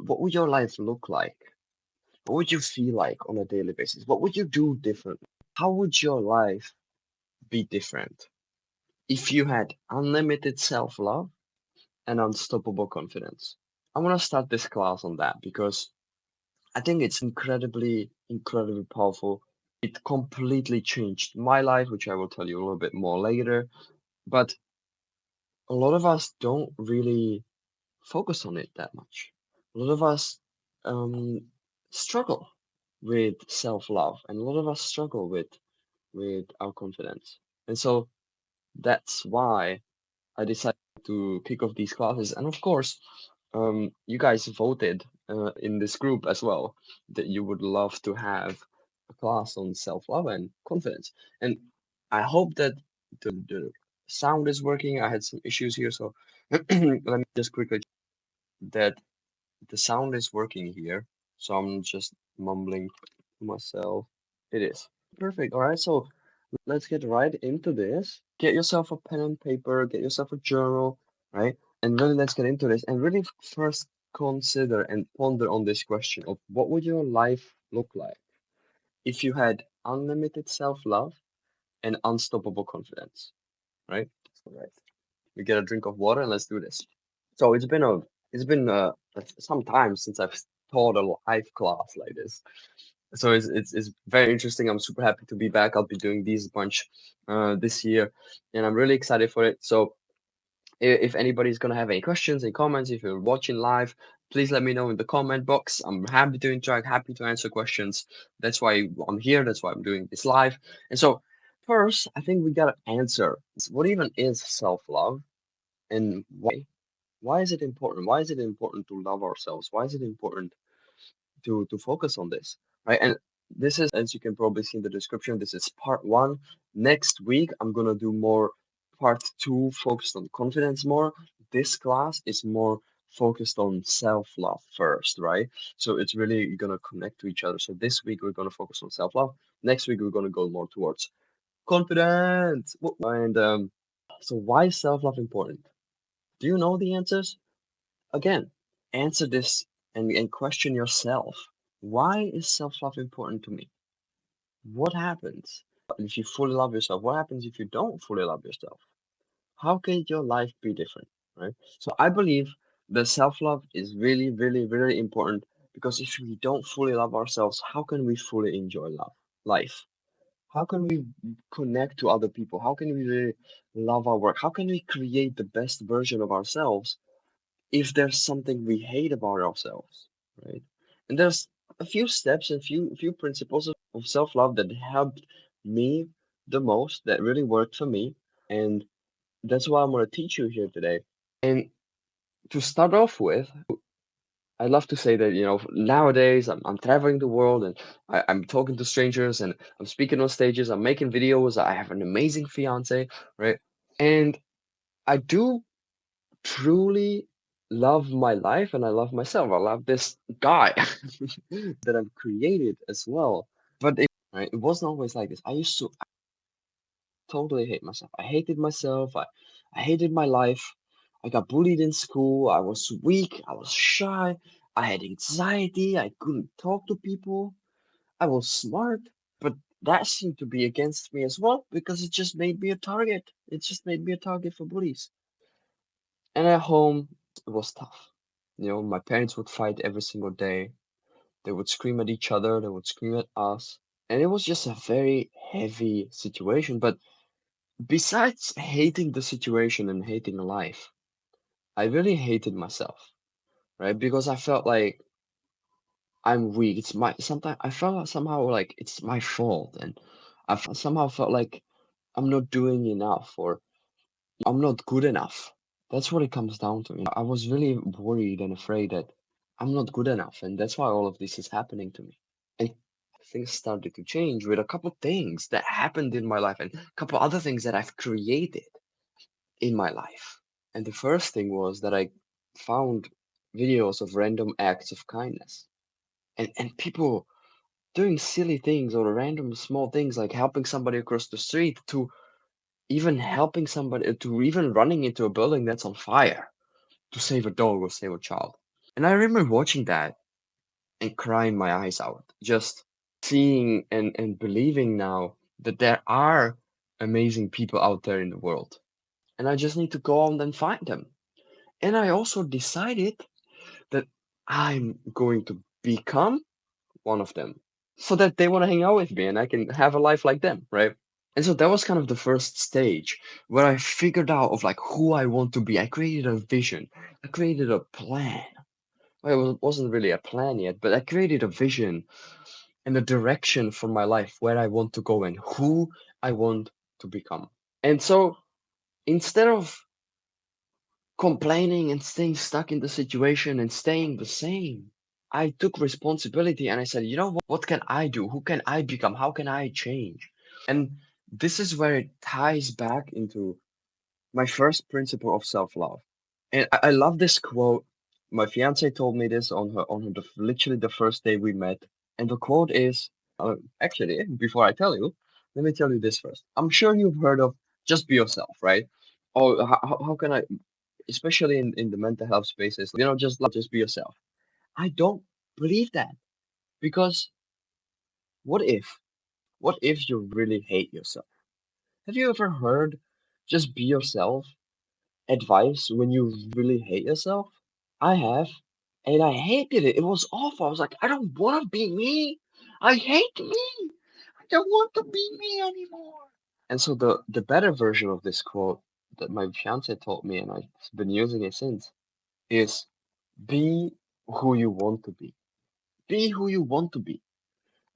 What would your life look like? What would you feel like on a daily basis? What would you do differently? How would your life be different if you had unlimited self-love and unstoppable confidence? I want to start this class on that because I think it's incredibly, incredibly powerful. It completely changed my life, which I will tell you a little bit more later. But a lot of us don't really focus on it that much. A lot of us um, struggle with self-love, and a lot of us struggle with our confidence. And so that's why I decided to kick off these classes. And of course, you guys voted in this group as well that you would love to have a class on self-love and confidence. And I hope that the sound is working. I had some issues here, so let me just quickly check that the sound is working here. So I'm just mumbling to myself. It is. Perfect. All right, so let's get right into this. Get yourself a pen and paper, get yourself a journal, right? And really let's get into this and really first consider and ponder on this question of what would your life look like if you had unlimited self-love and unstoppable confidence, right? All right. We get a drink of water and let's do this. So it's been some time since I've taught a live class like this. So it's very interesting. I'm super happy to be back. I'll be doing these bunch this year, and I'm really excited for it. So if anybody's gonna have any questions, any comments, if you're watching live, please let me know in the comment box. I'm happy to interact, happy to answer questions. That's why I'm here. That's why I'm doing this live. And so first, I think we gotta answer what even is self-love and why? Why is it important? Why is it important to love ourselves? Why is it important to focus on this, right? And this is, as you can probably see in the description, this is part one. Next week, I'm gonna do more part two, focused on confidence more. This class is more focused on self-love first, right? So it's really gonna connect to each other. So this week we're gonna focus on self-love. Next week we're gonna go more towards confidence. And so why is self-love important? Do you know the answers? Again, answer this and question yourself. Why is self-love important to me? What happens if you fully love yourself? What happens if you don't fully love yourself? How can your life be different, right? So I believe that self-love is really, really, really important because if we don't fully love ourselves, how can we fully enjoy life? How can we connect to other people? How can we really love our work? How can we create the best version of ourselves if there's something we hate about ourselves, right? And there's a few steps and few principles of self-love that helped me the most, that really worked for me, and that's why I'm going to teach you here today. And to start off with, I love to say that, nowadays I'm traveling the world and I'm talking to strangers and I'm speaking on stages, I'm making videos, I have an amazing fiance, right? And I do truly love my life and I love myself. I love this guy that I've created as well. But right, it wasn't always like this. I used to totally hate myself. I hated myself. I hated my life. I got bullied in school. I was weak. I was shy. I had anxiety. I couldn't talk to people. I was smart, but that seemed to be against me as well because it just made me a target. It just made me a target for bullies. And at home, it was tough. My parents would fight every single day. They would scream at each other, they would scream at us. And it was just a very heavy situation. But besides hating the situation and hating life, I really hated myself, right? Because I felt like I'm weak. Sometimes I felt like somehow like it's my fault. And somehow felt like I'm not doing enough or I'm not good enough. That's what it comes down to. I was really worried and afraid that I'm not good enough, and that's why all of this is happening to me. And things started to change with a couple things that happened in my life and a couple other things that I've created in my life. And the first thing was that I found videos of random acts of kindness and people doing silly things or random small things like helping somebody across the street to even helping somebody to even running into a building that's on fire to save a dog or save a child. And I remember watching that and crying my eyes out, just seeing and believing now that there are amazing people out there in the world. And I just need to go out and find them. And I also decided that I'm going to become one of them so that they want to hang out with me and I can have a life like them, right? And so that was kind of the first stage where I figured out of like who I want to be. I created a vision. I created a plan. Well, it wasn't really a plan yet, but I created a vision and a direction for my life where I want to go and who I want to become. And so instead of complaining and staying stuck in the situation and staying the same, I took responsibility and I said, you know what can I do? Who can I become? How can I change? And this is where it ties back into my first principle of self-love. And I love this quote. My fiance told me this literally the first day we met. And the quote is, actually, before I tell you, let me tell you this first. I'm sure you've heard of just be yourself, right? Oh, how can I, especially in the mental health spaces, just be yourself. I don't believe that because what if, what if you really hate yourself? Have you ever heard just be yourself advice when you really hate yourself? I have, and I hated it. It was awful. I was like, I don't want to be me. I hate me. I don't want to be me anymore. And so the better version of this quote that my fiance taught me, and I've been using it since, is be who you want to be. Be who you want to be,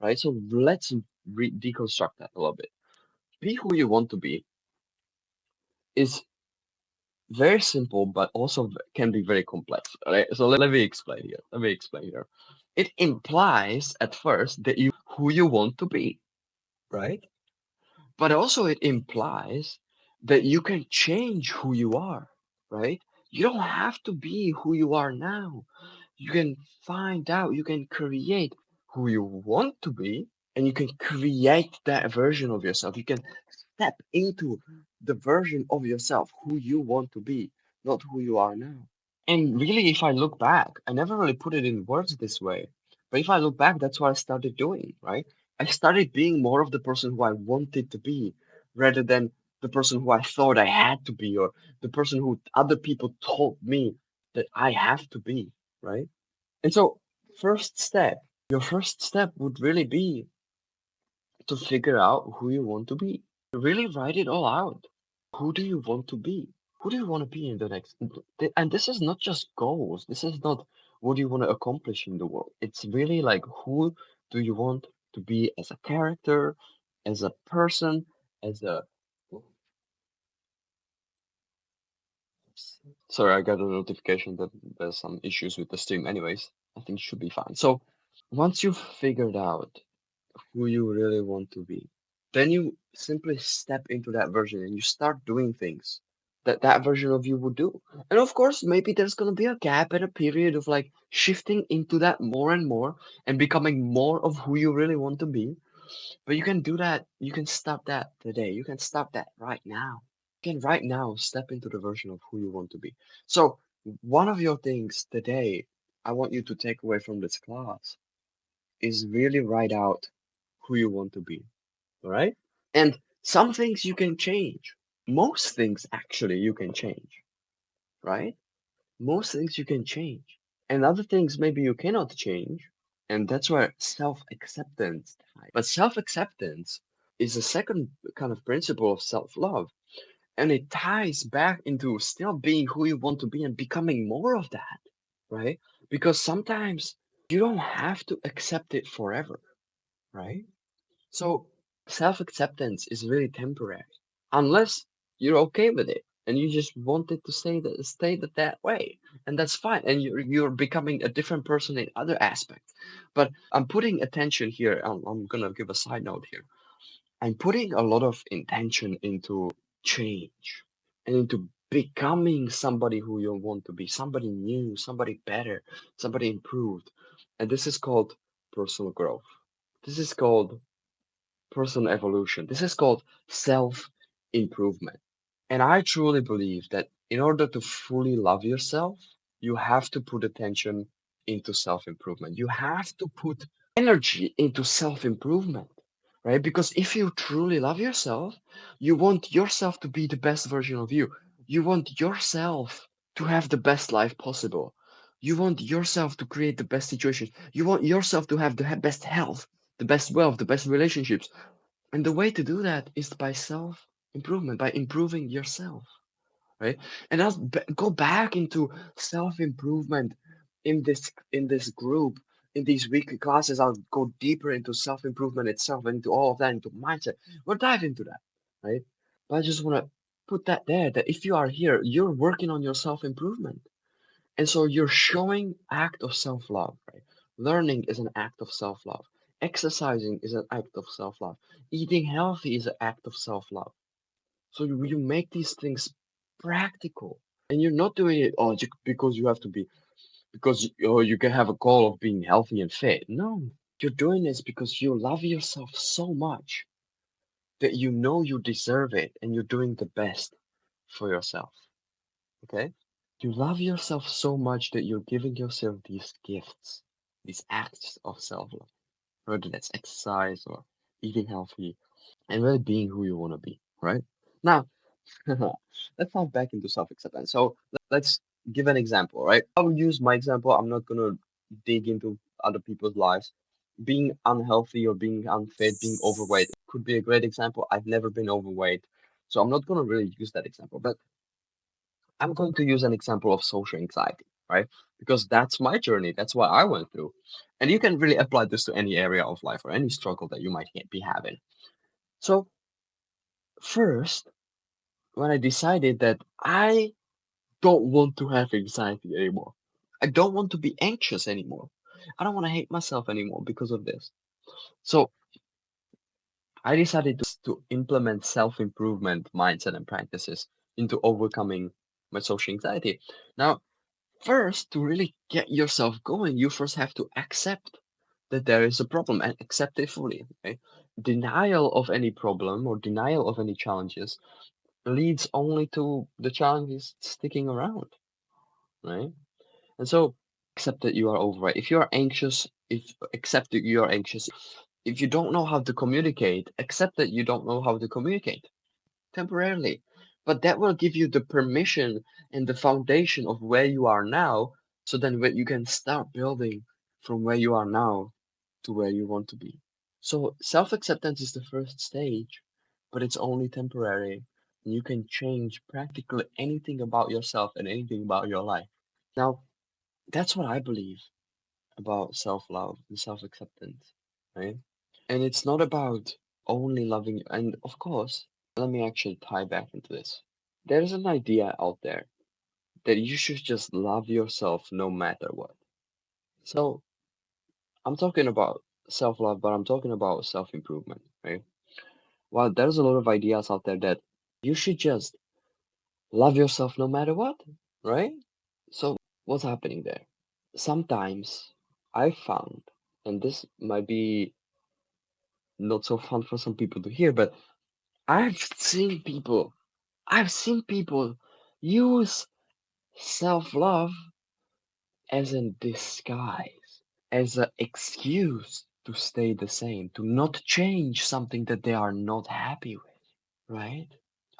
right? So let's deconstruct that a little bit. Be who you want to be is very simple, but also can be very complex. Right? So let me explain here. Let me explain here. It implies at first that you who you want to be, right? But also it implies that you can change who you are, right? You don't have to be who you are now. You can find out, you can create who you want to be, and you can create that version of yourself. You can step into the version of yourself who you want to be, not who you are now. And really, if I look back, I never really put it in words this way. But if I look back, that's what I started doing, right? I started being more of the person who I wanted to be rather than the person who I thought I had to be or the person who other people told me that I have to be, right? And so, first step, your first step would really be to figure out who you want to be. Really write it all out. Who do you want to be? Who do you want to be in the next? And this is not just goals. This is not what do you want to accomplish in the world. It's really like who do you want to be as a character, as a person, as a. Sorry, I got a notification that there's some issues with the stream. Anyways, I think it should be fine. So once you've figured out who you really want to be, then you simply step into that version and you start doing things that that version of you would do. And of course, maybe there's going to be a gap and a period of like shifting into that more and more and becoming more of who you really want to be. But you can do that. You can start that today. You can start that right now. You can right now step into the version of who you want to be. So, one of your things today I want you to take away from this class is really write out who you want to be. All right? And some things you can change. Most things actually you can change, right? Most things you can change. And other things maybe you cannot change. And that's where self-acceptance. But self-acceptance is a second kind of principle of self-love. And it ties back into still being who you want to be and becoming more of that, right? Because sometimes you don't have to accept it forever, right? So self-acceptance is really temporary, unless you're okay with it and you just want it to stay that way, and that's fine. And you're becoming a different person in other aspects. But I'm putting attention here. I'm gonna give a side note here. I'm putting a lot of intention into change and into becoming somebody who you want to be, somebody new, somebody better, somebody improved. And this is called personal growth. This is called personal evolution. This is called self improvement. And I truly believe that in order to fully love yourself, You have to put attention into self-improvement. You have to put energy into self-improvement, right? Because if you truly love yourself, you want yourself to be the best version of you. You want yourself to have the best life possible. You want yourself to create the best situations. You want yourself to have the best health, the best wealth, the best relationships. And the way to do that is by self-improvement, by improving yourself, right? And I'll go back into self-improvement in this group, in these weekly classes. I'll go deeper into self-improvement itself, into all of that, into mindset. We'll dive into that, right? But I just want to put that there, that if you are here, you're working on your self-improvement. And so you're showing act of self-love, right? Learning is an act of self-love. Exercising is an act of self-love. Eating healthy is an act of self-love. So you make these things practical, and you're not doing it just because you have to be because you can have a goal of being healthy and fit. No, you're doing this because you love yourself so much that you know you deserve it, and you're doing the best for yourself. Okay, you love yourself so much that you're giving yourself these gifts, these acts of self-love, whether that's exercise or eating healthy, and really being who you want to be. Right now. Let's dive back into self-acceptance. So let's give an example, right? I'll use my example. I'm not gonna dig into other people's lives. Being unhealthy or being unfit, being overweight could be a great example. I've never been overweight, so I'm not gonna really use that example. But I'm going to use an example of social anxiety, right? Because that's my journey. That's what I went through. And you can really apply this to any area of life or any struggle that you might be having. So first, when I decided that I don't want to have anxiety anymore. I don't want to be anxious anymore. I don't want to hate myself anymore because of this. So I decided to implement self improvement mindset and practices into overcoming my social anxiety. Now, first, to really get yourself going, you first have to accept that there is a problem and accept it fully. Okay? Denial of any problem or denial of any challenges leads only to the challenges sticking around, right? And so accept that you are overweight. If you are anxious, if accept that you are anxious. If you don't know how to communicate, accept that you don't know how to communicate temporarily. But that will give you the permission and the foundation of where you are now, so then when you can start building from where you are now to where you want to be. So self-acceptance is the first stage, but it's only temporary. You can change practically anything about yourself and anything about your life. Now, that's what I believe about self-love and self-acceptance, right? And it's not about only loving, and of course, let me actually tie back into this. There's an idea out there that you should just love yourself no matter what. So I'm talking about self-love, but I'm talking about self-improvement, right? Well, there's a lot of ideas out there that you should just love yourself no matter what, right? So what's happening there? Sometimes I found, and this might be not so fun for some people to hear, but I've seen people, I've seen people use self-love as a disguise, as an excuse to stay the same, to not change something that they are not happy with, right?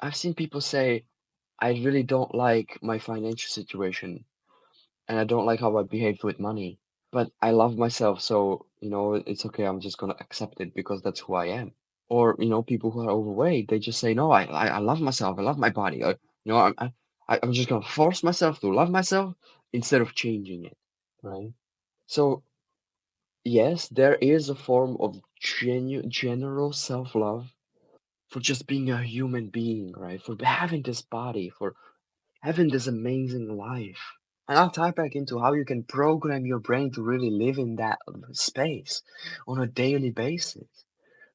I've seen people say, I really don't like my financial situation and I don't like how I behave with money, but I love myself, so, it's okay. I'm just gonna accept it because that's who I am. Or, people who are overweight, they just say, no, I love myself. I love my body. I'm just gonna force myself to love myself instead of changing it, right? So yes, there is a form of general self-love for just being a human being, right? For having this body, for having this amazing life. And I'll tie back into how you can program your brain to really live in that space on a daily basis,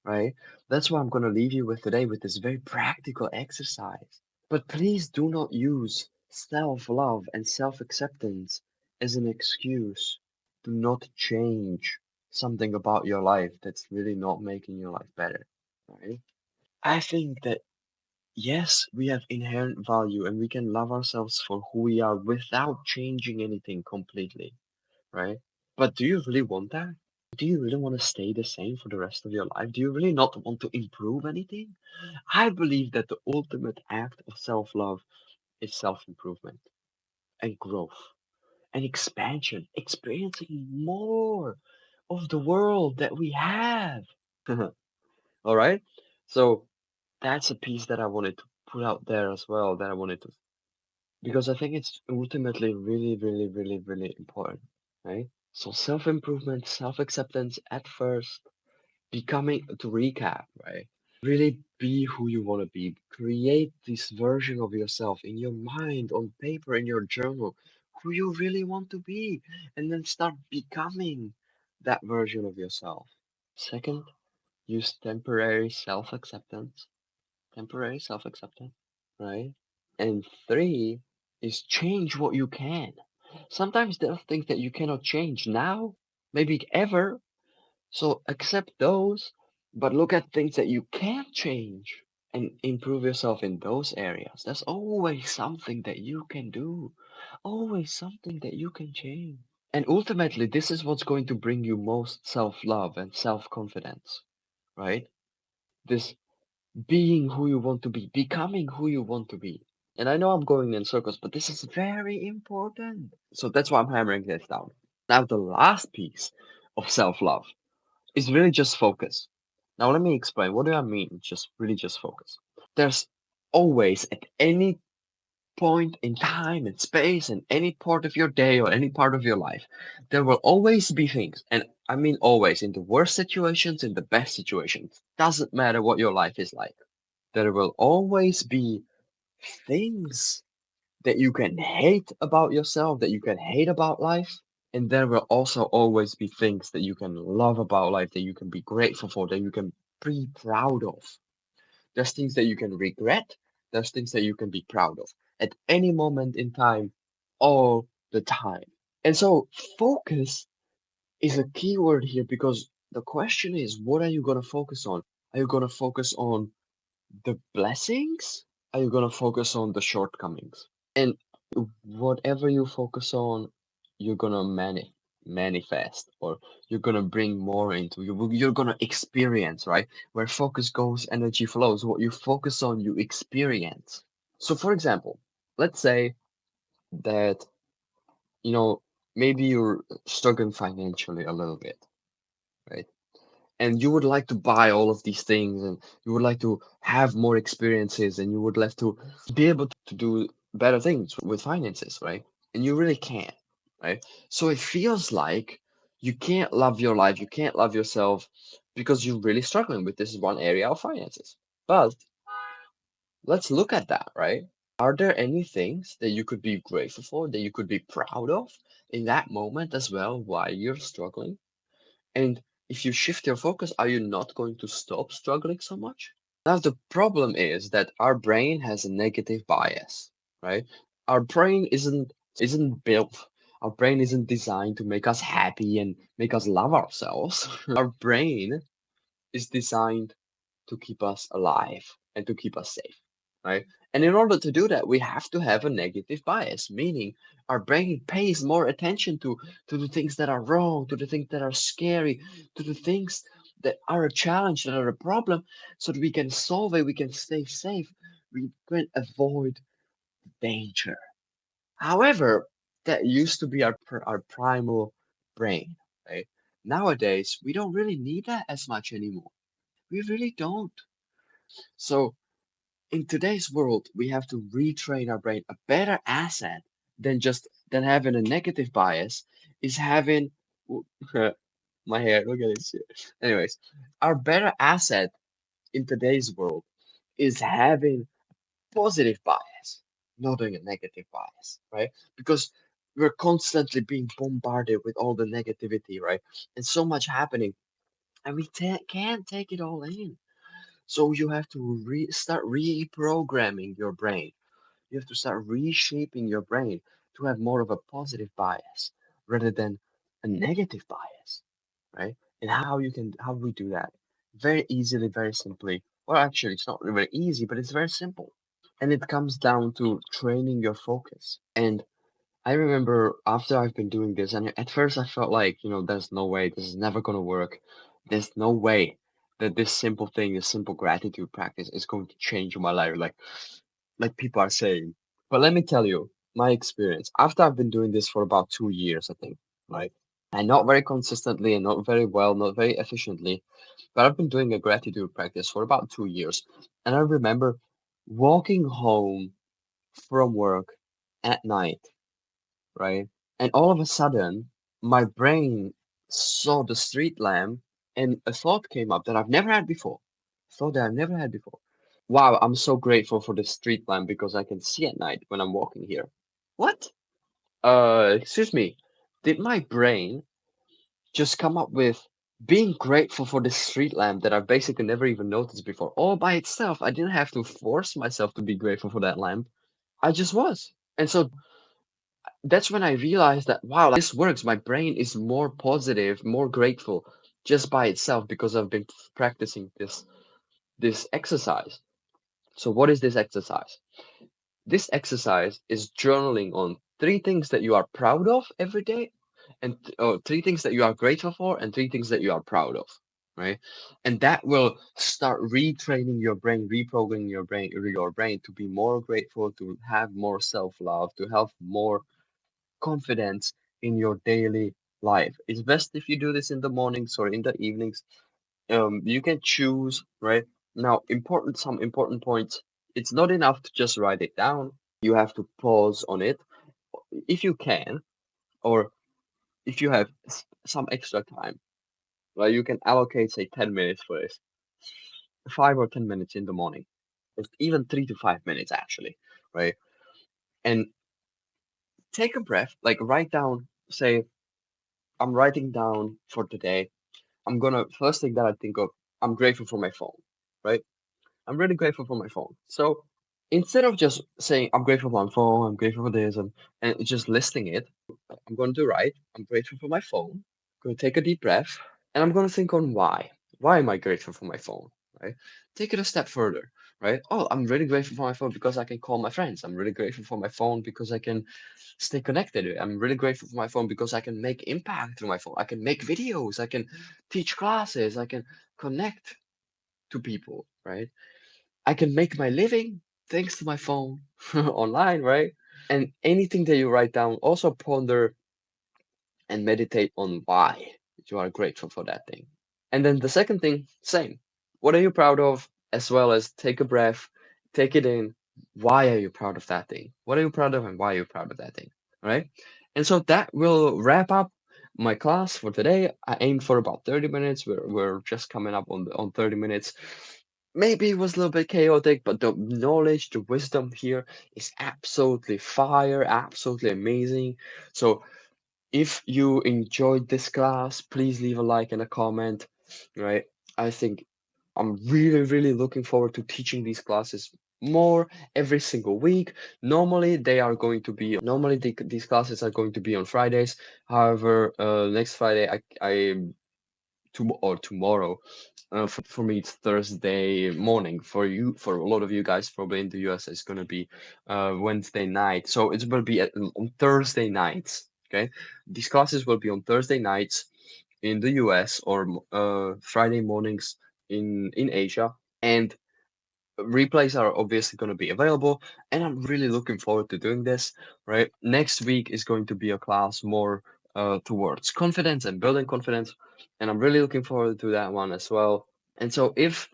right? That's what I'm going to leave you with today with this very practical exercise. But please do not use self love and self acceptance as an excuse to not change something about your life that's really not making your life better, right? I think that Yes, we have inherent value and we can love ourselves for who we are without changing anything completely, right? But do you really want that? Do you really want to stay the same for the rest of your life? Do you really not want to improve anything? I believe that the ultimate act of self-love is self-improvement and growth and expansion, experiencing more of the world that we have. All right? So that's a piece that I wanted to put out there as well, that I wanted to, because I think it's ultimately really, really, really, really important, right? So self-improvement, self-acceptance at first, becoming, to recap, right? Really be who you want to be. Create this version of yourself in your mind, on paper, in your journal, who you really want to be, and then start becoming that version of yourself. Second, use temporary self-acceptance, right? And three is change what you can. Sometimes there are things that you cannot change now, maybe ever, so accept those, but look at things that you can change and improve yourself in those areas. There's always something that you can do, always something that you can change. And ultimately, this is what's going to bring you most self love and self confidence, right? This being who you want to be, becoming who you want to be. And I know I'm going in circles, but this is very important. So that's why I'm hammering this down. Now, the last piece of self love is really just focus. Now, let me explain. What do I mean? Just focus. There's always, at any point in time and space, and any part of your day or any part of your life, there will always be things, and I mean always, in the worst situations, in the best situations, doesn't matter what your life is like. There will always be things that you can hate about yourself, that you can hate about life. And there will also always be things that you can love about life, that you can be grateful for, that you can be proud of. There's things that you can regret, there's things that you can be proud of at any moment in time, all the time. And so, focus is a key word here because the question is, what are you going to focus on? Are you going to focus on the blessings? Are you going to focus on the shortcomings? And whatever you focus on, you're gonna manifest, or you're gonna bring more into you. You're gonna experience, right? Where focus goes, energy flows. What you focus on, you experience. So, for example, let's say that, you know, maybe you're struggling financially a little bit, right? And you would like to buy all of these things, and you would like to have more experiences, and you would like to be able to do better things with finances, right? And you really can't, right? So it feels like you can't love your life, you can't love yourself because you're really struggling with this one area of finances. But let's look at that, right? Are there any things that you could be grateful for, that you could be proud of in that moment as well, while you're struggling? And if you shift your focus, are you not going to stop struggling so much? Now, the problem is that our brain has a negative bias, right? Our brain isn't built, our brain isn't designed to make us happy and make us love ourselves. Our brain is designed to keep us alive and to keep us safe, right? And in order to do that, we have to have a negative bias, meaning our brain pays more attention to the things that are wrong, to the things that are scary, to the things that are a challenge, that are a problem, so that we can solve it, we can stay safe, we can avoid danger. However, that used to be our primal brain, right? Nowadays, we don't really need that as much anymore. We really don't. So in today's world, we have to retrain our brain. A better asset than having a negative bias is having my hair. Look at this shit. Anyways, our better asset in today's world is having positive bias, not doing a negative bias, right? Because we're constantly being bombarded with all the negativity, right? And so much happening, and we can't take it all in. So you have to start reprogramming your brain. You have to start reshaping your brain to have more of a positive bias rather than a negative bias, right? And how we do that? Very easily, very simply. Well, actually, it's not very easy, but it's very simple. And it comes down to training your focus. And I remember after I've been doing this, and at first I felt like, there's no way, this is never gonna work. There's no way that this simple thing, this simple gratitude practice is going to change my life, like people are saying. But let me tell you my experience. After I've been doing this for about 2 years, I think, right? And not very consistently and not very well, not very efficiently, but I've been doing a gratitude practice for about 2 years. And I remember walking home from work at night, right? And all of a sudden, my brain saw the street lamp and a thought came up that I've never had before. Thought that I've never had before. Wow, I'm so grateful for the street lamp because I can see at night when I'm walking here. What? Excuse me. Did my brain just come up with being grateful for the street lamp that I've basically never even noticed before? All by itself. I didn't have to force myself to be grateful for that lamp. I just was. And so that's when I realized that, wow, like, this works. My brain is more positive, more grateful just by itself because I've been practicing this exercise. So what is this exercise? This exercise is journaling on three things that you are proud of every day, and three things that you are grateful for, and three things that you are proud of, right? And that will start retraining your brain, reprogramming your brain to be more grateful, to have more self-love, to have more confidence in your daily life. It's best if you do this in the mornings or in the evenings. You can choose, right? Now, some important points. It's not enough to just write it down. You have to pause on it if you can, or if you have some extra time. Right? You can allocate, say, 10 minutes for this, 5 or 10 minutes in the morning, or even 3 to 5 minutes actually, right? And take a breath, like write down, say, I'm writing down for today. I'm gonna first thing that I think of, I'm grateful for my phone, right? I'm really grateful for my phone. So instead of just saying I'm grateful for my phone, I'm grateful for this, and just listing it, I'm going to write, I'm grateful for my phone. I'm going to take a deep breath, and I'm going to think on why. Why am I grateful for my phone? Right? Take it a step further, right? Oh, I'm really grateful for my phone because I can call my friends. I'm really grateful for my phone because I can stay connected. I'm really grateful for my phone because I can make impact through my phone. I can make videos. I can teach classes. I can connect to people, right? I can make my living thanks to my phone online, right? And anything that you write down, also ponder and meditate on why you are grateful for that thing. And then the second thing, same. What are you proud of? As well as take a breath, take it in. Why are you proud of that thing? What are you proud of and why are you proud of that thing? All right? And so that will wrap up my class for today. I aimed for about 30 minutes. We're just coming up on 30 minutes. Maybe it was a little bit chaotic, but the knowledge, the wisdom here is absolutely fire, absolutely amazing. So if you enjoyed this class, please leave a like and a comment, right? I think I'm really, really looking forward to teaching these classes more every single week. These classes are going to be on Fridays. However, next Friday, or tomorrow. For me, it's Thursday morning. For a lot of you guys, probably in the US, it's gonna be Wednesday night. So it's gonna be on Thursday nights. Okay, these classes will be on Thursday nights in the US or Friday mornings in Asia, and replays are obviously going to be available, and I'm really looking forward to doing this, right? Next week is going to be a class more towards confidence and building confidence, and I'm really looking forward to that one as well. And so if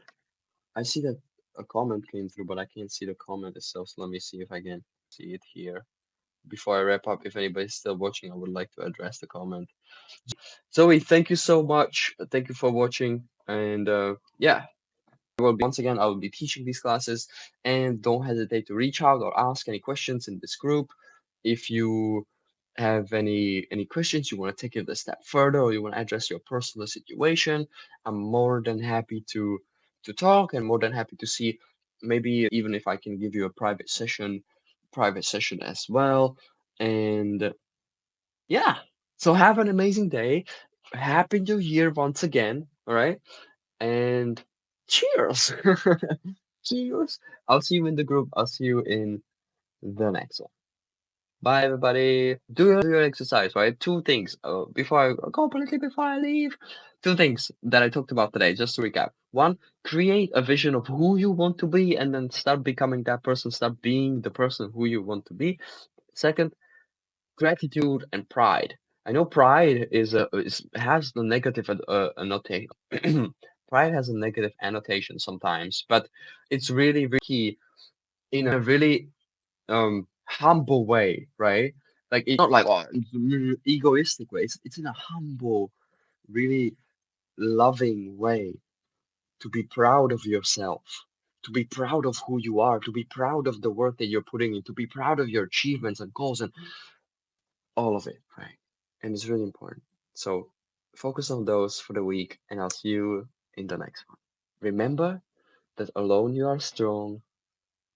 I see that a comment came through, but I can't see the comment itself, so let me see if I can see it here. Before I wrap up, if anybody's still watching, I would like to address the comment. Zoe, thank you so much. Thank you for watching, and yeah, once again, I will be teaching these classes, and don't hesitate to reach out or ask any questions in this group. If you have any questions, you want to take it a step further, or you want to address your personal situation, I'm more than happy to talk, and more than happy to see maybe even if I can give you a private session as well. And yeah, so have an amazing day. Happy New Year once again, all right? And cheers. Cheers. I'll see you in the group. I'll see you in the next one. Bye, everybody. Do your exercise, right? Two things. Before I completely before I leave, two things that I talked about today. Just to recap. One, create a vision of who you want to be, and then start becoming that person. Start being the person who you want to be. Second, gratitude and pride. I know pride has the negative annotation. Pride has a negative annotation sometimes, but it's really, really key in a really humble way, right? Like it's not like oh egoistic way. It's in a humble, really loving way to be proud of yourself, to be proud of who you are, to be proud of the work that you're putting in, to be proud of your achievements and goals and all of it, right? And it's really important. So focus on those for the week, and I'll see you in the next one. Remember that alone you are strong,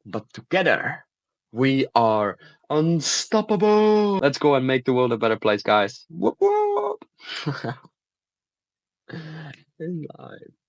but together we are unstoppable. Let's go and make the world a better place, guys. Whoop whoop. In life.